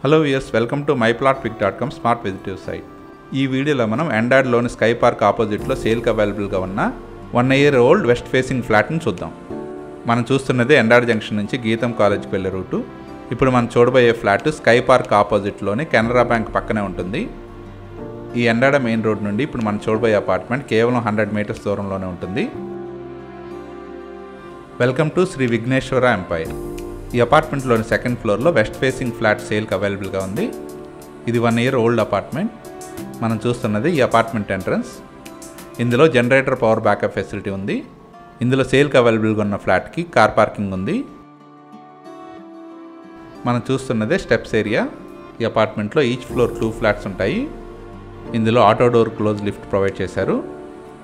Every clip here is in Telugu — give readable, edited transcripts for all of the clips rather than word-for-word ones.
Hello viewers, welcome to myplotpic.com smart విజిటివ్ సైట్. ఈ వీడియోలో మనం ఎండాడ్లోని స్కై పార్క్ ఆపోజిట్లో సేల్కి అవైలబుల్గా ఉన్న 1 year old వెస్ట్ ఫేసింగ్ ఫ్లాట్ని చూద్దాం. మనం చూస్తున్నది ఎండాడ్ జంక్షన్ నుంచి గీతం కాలేజ్కి వెళ్ళే రూటు. ఇప్పుడు మనం చూడబోయే ఫ్లాట్ స్కై పార్క్ ఆపోజిట్లోని కెనరా బ్యాంక్ పక్కనే ఉంటుంది. ఈ ఎండాడ మెయిన్ రోడ్ నుండి ఇప్పుడు మనం చూడబోయే అపార్ట్మెంట్ కేవలం 100 meters దూరంలోనే ఉంటుంది. Welcome to Shri Vighneshwara empire. ఈ అపార్ట్మెంట్లోని సెకండ్ ఫ్లోర్లో వెస్ట్ ఫేసింగ్ ఫ్లాట్ సేల్కి అవైలబుల్గా ఉంది. ఇది 1 year old అపార్ట్మెంట్. మనం చూస్తున్నది ఈ అపార్ట్మెంట్ ఎంట్రన్స్. ఇందులో జనరేటర్ పవర్ బ్యాకప్ ఫెసిలిటీ ఉంది. ఇందులో సేల్కి అవైలబుల్గా ఉన్న ఫ్లాట్కి కార్ పార్కింగ్ ఉంది. మనం చూస్తున్నదే స్టెప్స్ ఏరియా. ఈ అపార్ట్మెంట్లో ఈచ్ ఫ్లోర్ 2 flats ఉంటాయి. ఇందులో auto door close lift provide చేశారు.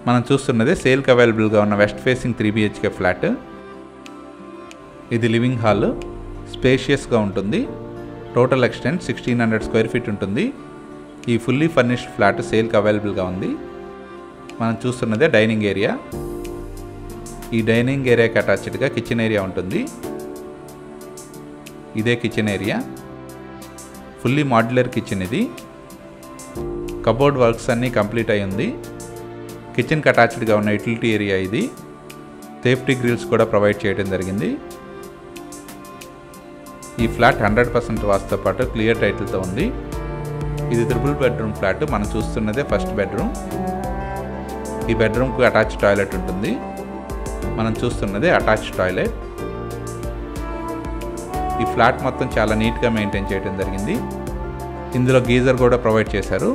మనం చూస్తున్నదే సేల్కి అవైలబుల్గా ఉన్న వెస్ట్ ఫేసింగ్ 3 BHK ఫ్లాట్. ఇది లివింగ్ హాల్, స్పేషియస్గా ఉంటుంది. టోటల్ ఎక్స్టెంట్ 1600 square feet ఉంటుంది. ఈ ఫుల్లీ ఫర్నిష్డ్ ఫ్లాట్ సేల్కి అవైలబుల్గా ఉంది. మనం చూస్తున్నదే డైనింగ్ ఏరియా. ఈ డైనింగ్ ఏరియాకి అటాచ్డ్గా కిచెన్ ఏరియా ఉంటుంది. ఇదే kitchen area. Fully modular kitchen ఇది. కబోర్డ్ వర్క్స్ అన్నీ కంప్లీట్ అయి ఉంది. కిచెన్కి అటాచ్డ్గా ఉన్న యూటిలిటీ ఏరియా ఇది. సేఫ్టీ గ్రిల్స్ కూడా ప్రొవైడ్ చేయడం జరిగింది. ఈ ఫ్లాట్ 100% వాస్తుతో పాటు క్లియర్ టైటిల్తో ఉంది. ఇది 3 bedroom ఫ్లాట్. మనం చూస్తున్నదే ఫస్ట్ బెడ్రూమ్. ఈ బెడ్రూమ్కి అటాచ్ టాయిలెట్ ఉంటుంది. మనం చూస్తున్నదే అటాచ్ టాయిలెట్. ఈ ఫ్లాట్ మొత్తం చాలా నీట్గా మెయింటైన్ చేయడం జరిగింది. ఇందులో గీజర్ కూడా ప్రొవైడ్ చేశారు.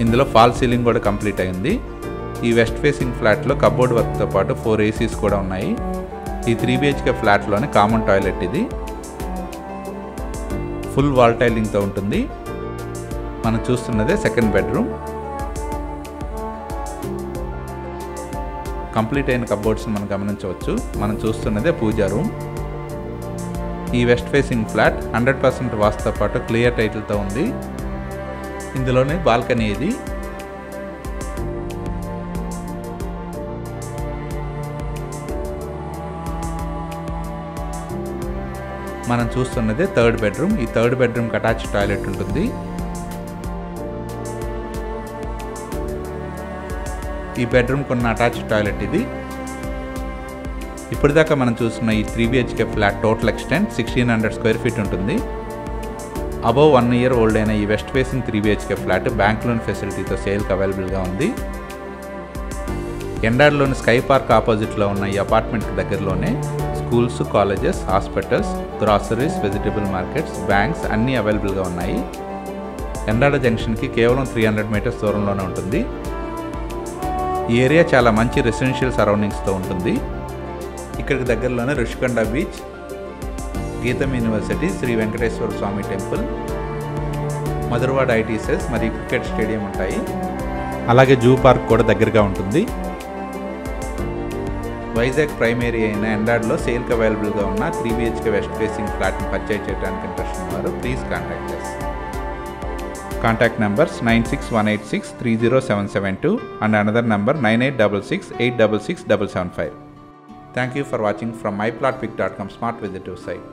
ఇందులో ఫాల్ సీలింగ్ కూడా కంప్లీట్ అయింది. ఈ వెస్ట్ ఫేసింగ్ ఫ్లాట్లో కబోర్డ్ వర్క్తో పాటు 4 ACs కూడా ఉన్నాయి. ఈ 3 BHK ఫ్లాట్లోనే కామన్ టాయిలెట్ ఇది. ఫుల్ వాల్ టైలింగ్తో ఉంటుంది. మనం చూస్తున్నదే సెకండ్ బెడ్రూమ్. కంప్లీట్ అయిన కబోర్డ్స్ని మనం గమనించవచ్చు. మనం చూస్తున్నదే పూజా రూమ్. ఈ వెస్ట్ ఫేసింగ్ ఫ్లాట్ 100% వాస్తుతో పాటు క్లియర్ టైటిల్తో ఉంది. ఇందులోనే బాల్కనీ ఇది. మనం చూస్తున్నదే థర్డ్ బెడ్రూమ్. ఈ థర్డ్ బెడ్రూమ్కి అటాచ్ టాయిలెట్ ఉంటుంది. ఈ బెడ్రూమ్కి ఉన్న అటాచ్ టాయిలెట్ ఇది. ఇప్పటిదాకా మనం చూస్తున్న ఈ 3 BHK flat total extent 1600 square feet ఉంటుంది. అబవ్ 1 year old అయిన ఈ west facing 3 BHK flat bank loan ఫెసిలిటీతో సేల్కి అవైలబుల్గా ఉంది. ఎండాడ్లోని స్కై పార్క్ ఆపోజిట్లో ఉన్న ఈ అపార్ట్మెంట్కి దగ్గరలోనే schools, colleges, hospitals, groceries, vegetable markets, banks అన్నీ అవైలబుల్గా ఉన్నాయి. ఎండాడ జంక్షన్కి కేవలం 300 meters దూరంలోనే ఉంటుంది. ఈ ఏరియా చాలా మంచి రెసిడెన్షియల్ సరౌండింగ్స్తో ఉంటుంది. ఇక్కడికి దగ్గరలోనే రుషికొండ బీచ్, గీతం యూనివర్సిటీ, శ్రీ వెంకటేశ్వర స్వామి టెంపుల్, మధురవాడ ITSS మరియు క్రికెట్ స్టేడియం ఉంటాయి. అలాగే జూ పార్క్ కూడా దగ్గరగా ఉంటుంది. వైజాగ్ ప్రైమరీ అయిన ఎండాడ్లో సేల్కి అవైలబుల్గా ఉన్న 3 BHK వెస్ట్ ఫేసింగ్ ఫ్లాట్ని పర్చేజ్ చేయడానికి ఇంట్రెస్ట్ ఉన్నవారు please contact us. Contact numbers 9618630772 and another number 9866866775. Thank you for watching from myplotpic.com smart visitive site.